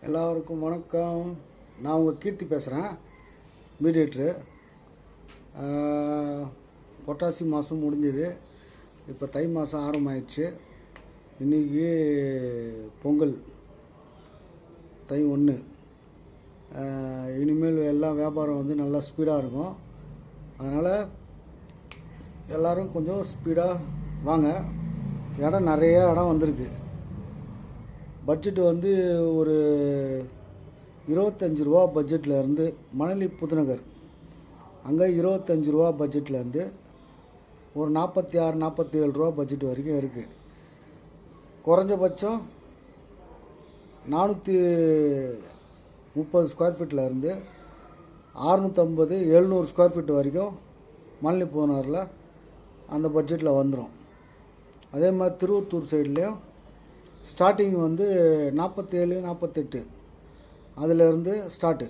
எல்லாருக்கும் வணக்கம். நான் உங்கள் கீர்த்தி பேசுகிறேன், மீடியேட்ரு. புரட்டாசி மாதம் முடிஞ்சது, இப்போ தை மாதம் ஆரம்பமாயிடுச்சு. இன்றைக்கி பொங்கல், தை 1. இனிமேல் எல்லாம் வியாபாரம் வந்து நல்லா ஸ்பீடாக இருக்கும். அதனால் எல்லோரும் கொஞ்சம் ஸ்பீடாக வாங்க. இடம் நிறைய இடம் வந்திருக்கு. பட்ஜெட்டு வந்து ஒரு 25 ரூபா பட்ஜெட்லேருந்து, மணலி புதுநகர் அங்கே 25 ரூபா பட்ஜெட்லேருந்து ஒரு 46-47 ரூபா பட்ஜெட் வரைக்கும் இருக்குது. குறைஞ்சபட்சம் 430 ஸ்கொயர் ஃபீட்லேருந்து 650-700 ஸ்கொயர் ஃபீட் வரைக்கும் மணலி புதுநகரில் அந்த பட்ஜெட்டில் வந்துடும். அதே மாதிரி திருவத்தூர் சைட்லேயும் ஸ்டார்டிங் வந்து 47-48 அதிலேருந்து ஸ்டார்ட்டு.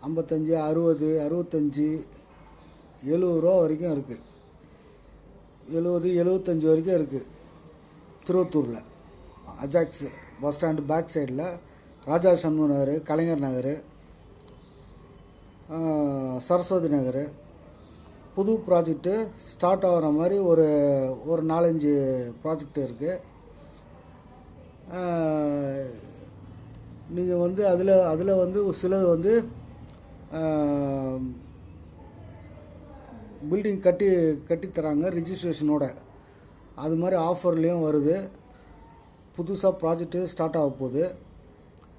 55-60-65-70 ரூபா வரைக்கும் இருக்குது. 70-75 வரைக்கும் இருக்குது. திருவத்தூரில் அஜாக்ஸ் பஸ் ஸ்டாண்டு பேக் சைடில் ராஜா சண்முக நகர், கலைஞர் நகர், சரஸ்வதி நகர், புது ப்ராஜெக்ட்டு ஸ்டார்ட் ஆகிற மாதிரி ஒரு 4-5 ப்ராஜெக்ட் இருக்குது. நீங்கள் வந்து அதில் வந்து சிலது வந்து பில்டிங் கட்டித்தராங்க ரிஜிஸ்ட்ரேஷனோட. அது மாதிரி ஆஃபர்லேயும் வருது. புதுசாக ப்ராஜெக்ட்டு ஸ்டார்ட் ஆக போகுது.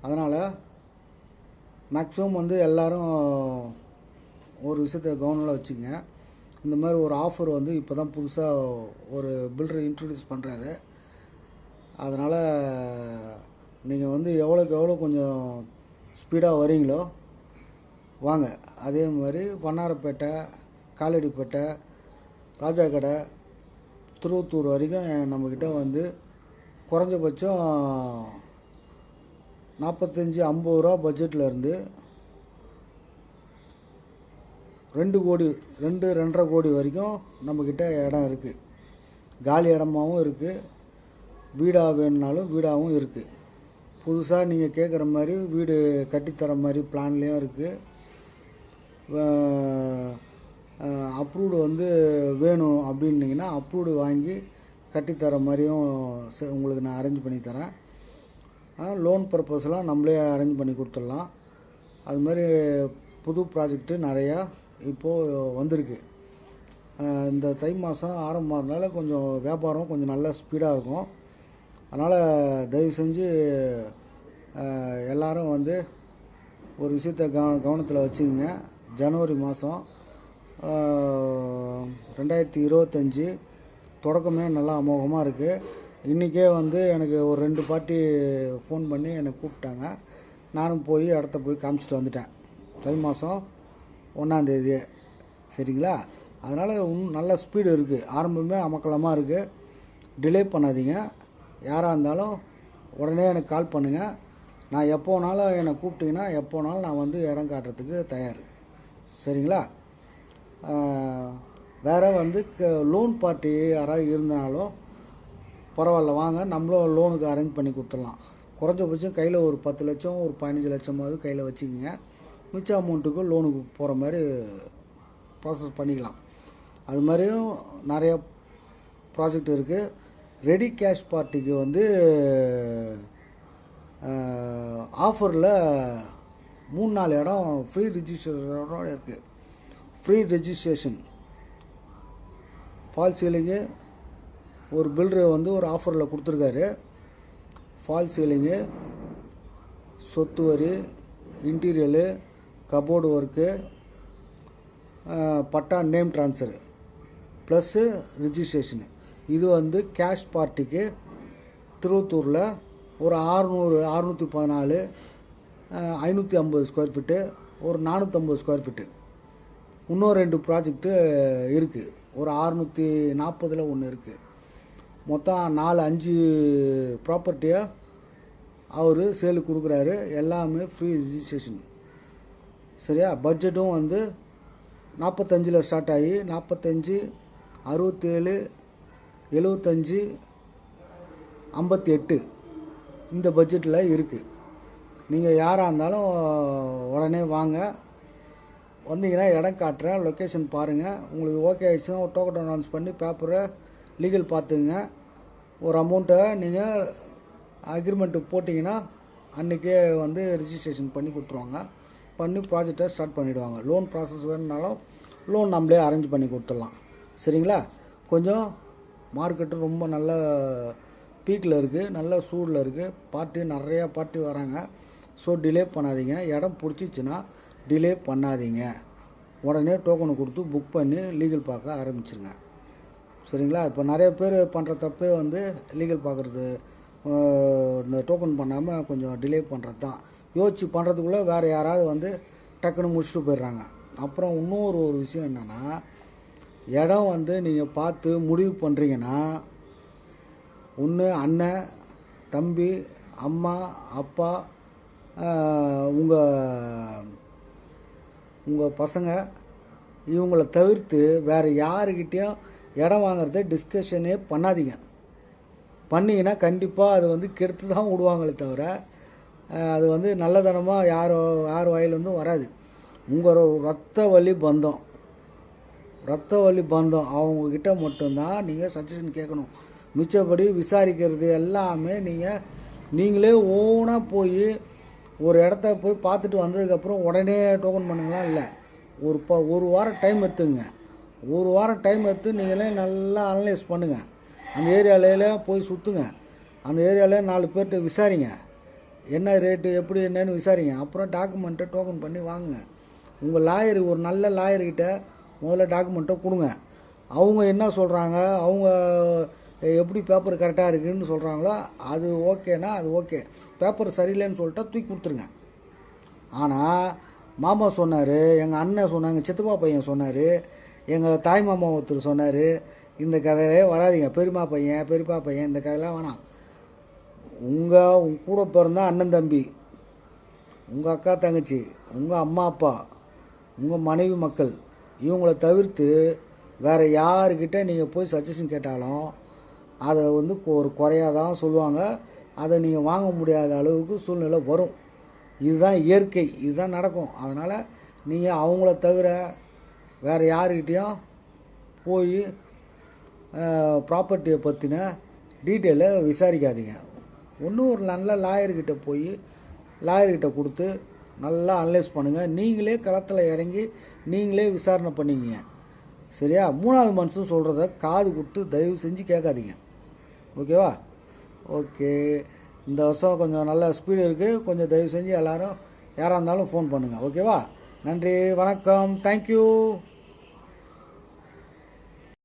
அதனால் மேக்ஸிமம் வந்து எல்லோரும் ஒரு விஷயத்தை கவனமாக வச்சுங்க. இந்த மாதிரி ஒரு ஆஃபர் வந்து இப்போ தான் புதுசாக ஒரு பில்டர் இன்ட்ரடியூஸ் பண்ணுறாரு. அதனால் நீங்கள் வந்து எவ்வளோக்கு எவ்வளோ கொஞ்சம் ஸ்பீடாக வரீங்களோ வாங்க. அதே மாதிரி வண்ணாரப்பேட்டை, காலடிப்பேட்டை, ராஜா கடை, திருவத்தூர் வரைக்கும் நம்மக்கிட்ட வந்து குறைஞ்சபட்சம் 45-50 ரூபா பட்ஜெட்லேருந்து 2-2.5 கோடி வரைக்கும் நம்மக்கிட்ட இடம் இருக்குது. காலி இடமாகவும் இருக்குது, வீடாக வேணுனாலும் வீடாகவும் இருக்குது. புதுசாக நீங்கள் கேட்குற மாதிரி வீடு கட்டித்தர மாதிரி பிளான்லேயும் இருக்குது. அப்ரூவ்டு வந்து வேணும் அப்படின்னிங்கன்னா அப்ரூவ்டு வாங்கி கட்டித்தர மாதிரியும் உங்களுக்கு நான் அரேஞ்ச் பண்ணி தரேன். லோன் பர்பஸ்லாம் நம்மளே அரேஞ்ச் பண்ணி கொடுத்துடலாம். அது மாதிரி புது ப்ராஜெக்ட்டு நிறையா இப்போது வந்திருக்கு. இந்த தை மாதம் ஆரம்பமாகறதுனால கொஞ்சம் வியாபாரம் கொஞ்சம் நல்லா ஸ்பீடாக இருக்கும். அதனால் தயவு செஞ்சு எல்லோரும் வந்து ஒரு விஷயத்தை கவனத்தில் வச்சுக்கோங்க. ஜனவரி மாதம் 2025 தொடக்கமே நல்லா அமோகமாக இருக்குது. இன்றைக்கே வந்து எனக்கு ஒரு 2 பார்ட்டி ஃபோன் பண்ணி என்னை கூப்பிட்டாங்க. நானும் போய் இடத்த போய் காமிச்சிட்டு வந்துட்டேன். தை மாதம் 1ஆம் தேதி, சரிங்களா? அதனால் நல்ல ஸ்பீடு இருக்குது. ஆரம்பமே அமக்கலமாக இருக்குது. டிலே பண்ணாதீங்க. யாராக இருந்தாலும் உடனே எனக்கு கால் பண்ணுங்கள். நான் எப்போனாலும் என்னை கூப்பிட்டிங்கன்னா எப்போனாலும் நான் வந்து இடம் காட்டுறதுக்கு தயார், சரிங்களா? வேறு வந்து லோன் பார்ட்டி யாராவது இருந்தாலும் பரவாயில்ல, வாங்க, நம்மளும் லோனுக்கு அரேஞ்ச் பண்ணி கொடுத்துடலாம். குறைஞ்சபட்சம் கையில் ஒரு 10 லட்சம், ஒரு 15 லட்சமாவது கையில் வச்சுக்கிங்க. மிச்ச அமௌண்ட்டுக்கு லோனுக்கு போகிற மாதிரி ப்ராசஸ் பண்ணிக்கலாம். அது மாதிரியும் நிறைய ப்ராஜெக்ட் இருக்குது. ரெடி கேஷ் பார்ட்டிக்கு வந்து ஆஃபரில் 3-4 இடம் ஃப்ரீ ரிஜிஸ்ட்ரேஷனோட இருக்குது. ஃப்ரீ ரெஜிஸ்ட்ரேஷன், ஃபால் சீலிங்கு ஒரு பில்டரு வந்து ஒரு ஆஃபரில் கொடுத்துருக்காரு. ஃபால் சீலிங்கு, சொத்து வரி, இன்டீரியரு, கபோர்டு ஒர்க்கு, பட்டா நேம் ட்ரான்ஸ்ஃபரு ப்ளஸ்ஸு ரிஜிஸ்ட்ரேஷனு. இது வந்து கேஷ் பார்ட்டிக்கு திருவத்தூரில் ஒரு 614, 550 ஸ்கொயர் ஃபீட்டு, ஒரு 450 ஸ்கொயர் ஃபீட்டு. இன்னும் 2 ப்ராஜெக்ட்டு இருக்குது. ஒரு 640 ஒன்று இருக்குது. மொத்தம் 4-5 ப்ராப்பர்ட்டியாக அவர் சேலுக்கு கொடுக்குறாரு. எல்லாமே ஃப்ரீ ரிஜிஸ்ட்ரேஷன், சரியா? பட்ஜெட்டும் வந்து 45 ஸ்டார்ட் ஆகி 45, 67, 75, 58 இந்த பட்ஜெட்டில் இருக்குது. நீங்கள் யாராக இருந்தாலும் உடனே வாங்க, வந்தீங்கன்னா இடம் காட்டுறேன், லொக்கேஷன் பாருங்கள். உங்களுக்கு ஓகே ஆயிடுச்சுன்னா ஒரு டோக்கன் அனௌன்ஸ் பண்ணி பேப்பரை லீகல் பார்த்துங்க. ஒரு அமௌண்ட்டை நீங்கள் அக்ரிமெண்ட்டு போட்டிங்கன்னா அன்றைக்கே வந்து ரிஜிஸ்ட்ரேஷன் பண்ணி கொடுத்துருவாங்க. பண்ணி ப்ராஜெக்டை ஸ்டார்ட் பண்ணிவிடுவாங்க. லோன் ப்ராசஸ் வேணுனாலும் லோன் நம்மளே அரேஞ்ச் பண்ணி கொடுத்துடலாம். சரிங்களா? கொஞ்சம் மார்க்கெட்டு ரொம்ப நல்ல பீக்கில் இருக்குது, நல்ல சூடில் இருக்குது. நிறையா பார்ட்டி வராங்க. ஸோ டிலே பண்ணாதீங்க. இடம் பிடிச்சிச்சின்னா டிலே பண்ணாதீங்க. உடனே டோக்கனை கொடுத்து புக் பண்ணி லீகல் பார்க்க ஆரம்பிச்சிருங்க. சரிங்களா? இப்போ நிறைய பேர் பண்ணுற தப்பே வந்து லீகல் பார்க்குறது, இந்த டோக்கன் பண்ணாமல் கொஞ்சம் டிலே பண்ணுறது தான். யோசிச்சு பண்ணுறதுக்குள்ளே வேறு யாராவது வந்து டக்குன்னு முடிச்சுட்டு போயிடுறாங்க. அப்புறம் இன்னொரு விஷயம் என்னென்னா, இடம் வந்து நீங்கள் பார்த்து முடிவு பண்ணுறீங்கன்னா, ஒன்று அண்ணன், தம்பி, அம்மா, அப்பா, உங்கள் பசங்க, இவங்கள தவிர்த்து வேறு யாருக்கிட்டேயும் இடம் வாங்குறத டிஸ்கஷனே பண்ணாதீங்க. பண்ணிங்கன்னா கண்டிப்பாக அது வந்து கெடுத்து தான் விடுவாங்களே தவிர அது வந்து நல்லதனமாக யார் வாயிலேருந்தும் வராது. உங்கள் ரத்த வழி பந்தம் அவங்கக்கிட்ட மட்டும்தான் நீங்கள் சஜஷன் கேட்கணும். மிச்சப்படி விசாரிக்கிறது எல்லாமே நீங்களே ஓனாக போய் ஒரு இடத்த போய் பார்த்துட்டு வந்ததுக்கப்புறம் உடனே டோக்கன் பண்ணுங்களா? இல்லை, ஒரு வாரம் டைம் எடுத்துங்க. ஒரு வாரம் டைம் எடுத்து நீங்களே நல்லா அனலைஸ் பண்ணுங்கள். அந்த ஏரியாவில போய் சுற்றுங்க. அந்த ஏரியாவில் 4 பேர்கிட்ட விசாரிங்க. என்ன ரேட்டு எப்படி என்னன்னு விசாரிங்க. அப்புறம் டாக்குமெண்ட்டை டோக்கன் பண்ணி வாங்குங்க. உங்கள் லாயர், ஒரு நல்ல லாயர்கிட்ட முதல்ல டாக்குமெண்ட்டை கொடுங்க. அவங்க என்ன சொல்கிறாங்க, அவங்க எப்படி பேப்பர் கரெக்டாக இருக்குதுன்னு சொல்கிறாங்களோ அது ஓகேனா அது ஓகே. பேப்பர் சரியில்லைன்னு சொல்லிட்டா தூக்கி கொடுத்துருங்க. ஆனால் மாமா சொன்னார், எங்கள் அண்ணன் சொன்னாங்க, சித்தப்பா பையன் சொன்னார், எங்கள் தாய் மாமா ஒருத்தர் சொன்னார், இந்த கதையிலே வராதிங்க. பெரியம்மா பையன், பெரியப்பா பையன், இந்த கதையெல்லாம் வேணாம். உங்கள் கூட பிறந்த அண்ணன் தம்பி, உங்கள் அக்கா தங்கச்சி, உங்கள் அம்மா அப்பா, உங்கள் மனைவி மக்கள், இவங்கள தவிர்த்து வேறு யாருக்கிட்ட நீங்கள் போய் சஜஷன் கேட்டாலும் அதை வந்து ஒரு குறையாக தான் சொல்லுவாங்க. அதை நீங்கள் வாங்க முடியாத அளவுக்கு சூழ்நிலை வரும். இதுதான் இயற்கை, இதுதான் நடக்கும். அதனால் நீங்கள் அவங்கள தவிர வேறு யாருக்கிட்டேயும் போய் ப்ராப்பர்ட்டியை பற்றின டீட்டெயிலை விசாரிக்காதீங்க. ஒன்றும் ஒரு நல்ல லாயர்கிட்ட கொடுத்து நல்லா அனலைஸ் பண்ணுங்கள். நீங்களே களத்தில் இறங்கி நீங்களே விசாரணை பண்ணிக்கிங்க. சரியா? 3வது மனுஷன் சொல்கிறத காது கொடுத்து தயவு செஞ்சு கேட்காதீங்க. ஓகேவா? ஓகே. இந்த வருஷம் கொஞ்சம் நல்ல ஸ்பீடு இருக்குது. கொஞ்சம் தயவு செஞ்சு எல்லோரும் யாராக இருந்தாலும் ஃபோன் பண்ணுங்கள். ஓகேவா? நன்றி, வணக்கம், தேங்க்யூ.